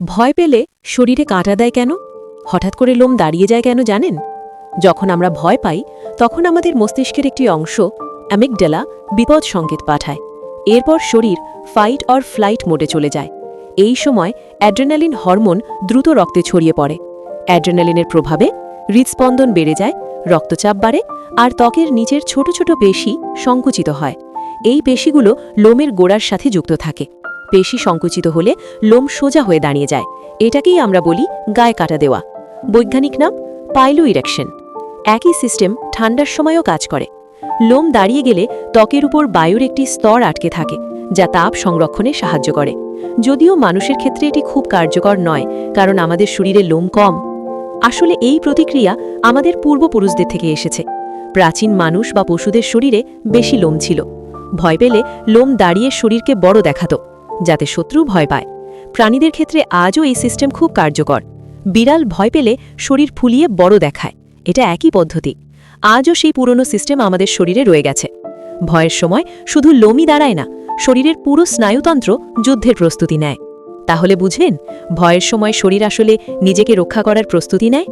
ভয় পেলে শরীরে কাঁটা দেয় কেন? হঠাৎ করে লোম দাঁড়িয়ে যায় কেন জানেন? যখন আমরা ভয় পাই তখন আমাদের মস্তিষ্কের একটি অংশ অ্যামিগডালা বিপদ সংকেত পাঠায়। এরপর শরীর ফাইট অর ফ্লাইট মোডে চলে যায়। এই সময় অ্যাড্রেনালিন হরমোন দ্রুত রক্তে ছড়িয়ে পড়ে। অ্যাড্রেনালিনের প্রভাবে হৃদস্পন্দন বেড়ে যায়, রক্তচাপ বাড়ে, আর ত্বকের নিচের ছোট ছোট পেশি সংকুচিত হয়। এই পেশিগুলো লোমের গোড়ার সাথে যুক্ত থাকে। পেশি সংকুচিত হলে লোম সোজা হয়ে দাঁড়িয়ে যায়। এটাকেই আমরা বলি গায়ে কাটা দেওয়া। বৈজ্ঞানিক নাম পাইলো ইরেকশন। একই সিস্টেম ঠান্ডার সময়ও কাজ করে। লোম দাঁড়িয়ে গেলে ত্বকের উপর বায়ুর একটি স্তর আটকে থাকে, যা তাপ সংরক্ষণে সাহায্য করে। যদিও মানুষের ক্ষেত্রে এটি খুব কার্যকর নয়, কারণ আমাদের শরীরে লোম কম। আসলে এই প্রতিক্রিয়া আমাদের পূর্বপুরুষদের থেকে এসেছে। প্রাচীন মানুষ বা পশুদের শরীরে বেশি লোম ছিল। ভয় পেলে লোম দাঁড়িয়ে শরীরকে বড় দেখাত, যাতে শত্রু ভয় পায়। প্রাণীদের ক্ষেত্রে আজও এই সিস্টেম খুব কার্যকর। বিড়াল ভয় পেলে শরীর ফুলিয়ে বড় দেখায়, এটা একই পদ্ধতি। আজও সেই পুরনো সিস্টেম আমাদের শরীরে রয়ে গেছে। ভয়ের সময় শুধু লোমই দাঁড়ায় না, শরীরের পুরো স্নায়ুতন্ত্র যুদ্ধের প্রস্তুতি নেয়। তাহলে বুঝলেন, ভয়ের সময় শরীর আসলে নিজেকে রক্ষা করার প্রস্তুতি নেয়।